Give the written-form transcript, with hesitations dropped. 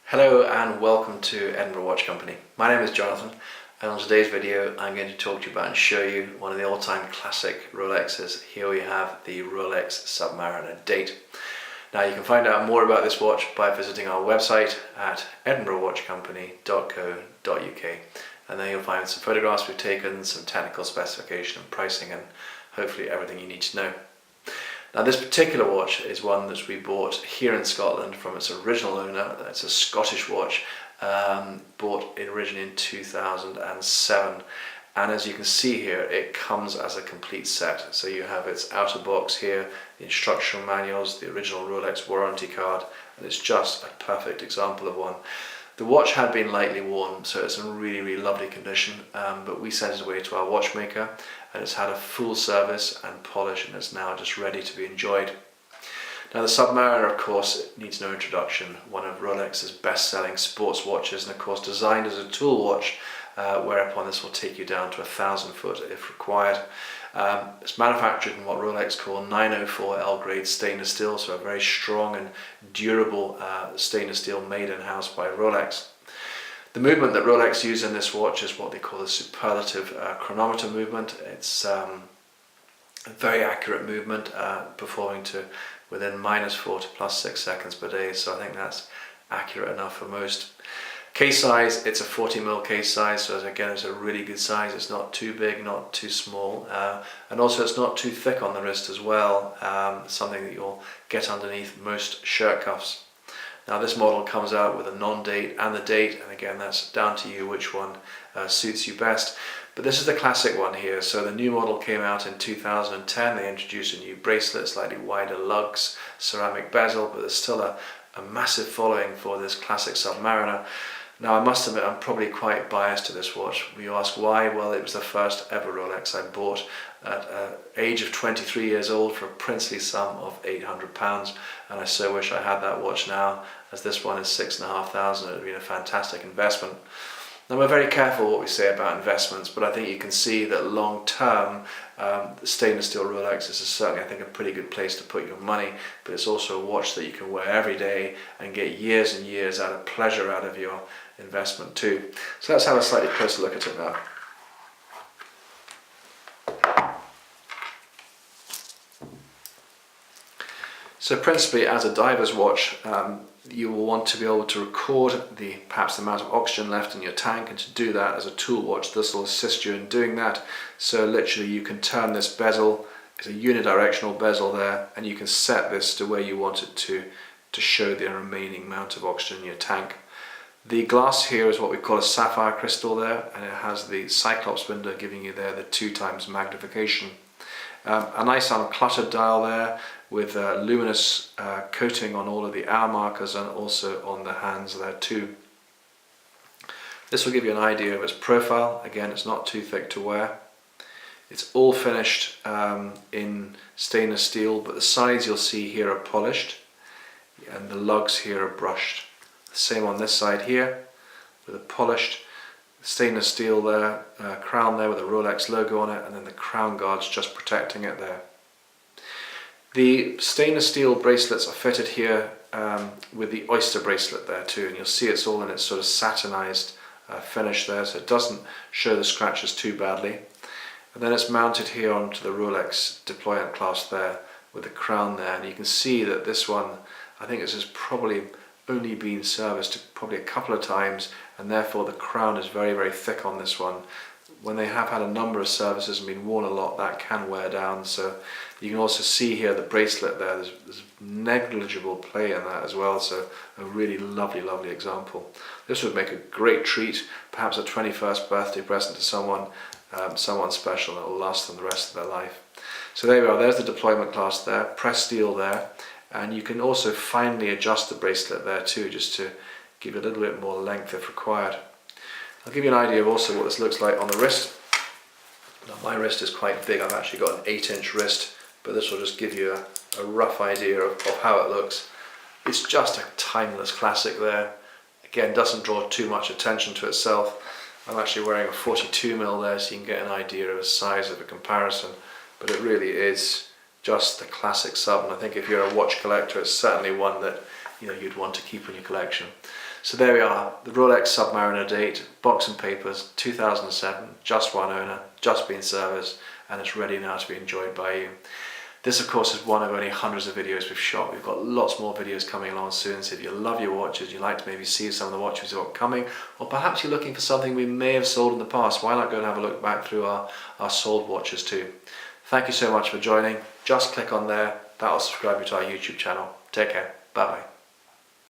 Hello and welcome to Edinburgh Watch Company. My name is Jonathan, and on today's video I'm going to talk to you about and show you one of the all-time classic Rolexes. Here we have the Rolex Submariner Date. Now you can find out more about this watch by visiting our website at edinburghwatchcompany.co.uk, and there you'll find some photographs we've taken, some technical specification and pricing, and hopefully everything you need to know. Now this particular watch is one that we bought here in Scotland from its original owner. It's a Scottish watch, bought originally in 2007, and as you can see here it comes as a complete set. So you have its outer box here, the instructional manuals, the original Rolex warranty card, and it's just a perfect example of one. The watch had been lightly worn, so it's in really lovely condition, but we sent it away to our watchmaker and it's had a full service and polish, and it's now just ready to be enjoyed. Now the Submariner, of course, needs no introduction, one of Rolex's best-selling sports watches, and of course designed as a tool watch, whereupon this will take you down to 1,000 foot if required. It's manufactured in what Rolex call 904L grade stainless steel, so a very strong and durable stainless steel made in-house by Rolex. The movement that Rolex use in this watch is what they call the superlative chronometer movement. It's a very accurate movement, performing to within -4 to +6 seconds per day, so I think that's accurate enough for most. Case size, it's a 40mm case size, so again it's a really good size. It's not too big, not too small, and also it's not too thick on the wrist as well, something that you'll get underneath most shirt cuffs. Now this model comes out with a non-date and the date, and again that's down to you which one suits you best. But this is the classic one here. So the new model came out in 2010. They introduced a new bracelet, slightly wider lugs, ceramic bezel, but there's still a massive following for this classic Submariner. Now I must admit I'm probably quite biased to this watch. You ask why? Well, it was the first ever Rolex I bought at the age of 23 years old for a princely sum of £800, and I so wish I had that watch now, as this one is £6,500. It would have been a fantastic investment. Now we're very careful what we say about investments, but I think you can see that long term stainless steel Rolex is certainly, I think, a pretty good place to put your money, but it's also a watch that you can wear every day and get years and years out of pleasure out of your investment too. So let's have a slightly closer look at it now. So principally, as a diver's watch, you will want to be able to record perhaps the amount of oxygen left in your tank, and to do that as a tool watch, this will assist you in doing that. So literally you can turn this bezel, it's a unidirectional bezel there, and you can set this to where you want it to show the remaining amount of oxygen in your tank. The glass here is what we call a sapphire crystal there, and it has the Cyclops window giving you there the 2x magnification. A nice uncluttered dial there with luminous coating on all of the hour markers and also on the hands there too. This will give you an idea of its profile. Again, it's not too thick to wear. It's all finished in stainless steel, but the sides you'll see here are polished and the lugs here are brushed. The same on this side here with a polished stainless steel there, crown there with a Rolex logo on it, and then the crown guards just protecting it there. The stainless steel bracelets are fitted here with the oyster bracelet there too, and you'll see it's all in its sort of satinized finish there, so it doesn't show the scratches too badly. And then it's mounted here onto the Rolex deployant clasp there with the crown there, and you can see that this one, I think this has probably only been serviced probably a couple of times, and therefore the crown is very thick on this one. When they have had a number of services and been worn a lot, that can wear down. So you can also see here the bracelet there, there's negligible play in that as well, so a really lovely example. This would make a great treat, perhaps a 21st birthday present to someone special that will last them the rest of their life. So there we are, there's the deployment clasp there, pressed steel there, and you can also finely adjust the bracelet there too, just to give it a little bit more length if required. I'll give you an idea of also what this looks like on the wrist. Now my wrist is quite big, I've actually got an 8-inch wrist, but this will just give you a rough idea of how it looks. It's just a timeless classic there. Again, doesn't draw too much attention to itself. I'm actually wearing a 42mm there, so you can get an idea of the size of a comparison, but it really is just the classic sub, and I think if you're a watch collector, it's certainly one that you'd want to keep in your collection. So there we are, the Rolex Submariner Date, box and papers, 2007, just one owner, just been serviced, and it's ready now to be enjoyed by you. This of course is one of only hundreds of videos we've shot. We've got lots more videos coming along soon, so if you love your watches, you'd like to maybe see some of the watches we've got coming, or perhaps you're looking for something we may have sold in the past, why not go and have a look back through our sold watches too. Thank you so much for joining. Just click on there, that'll subscribe you to our YouTube channel. Take care, bye bye.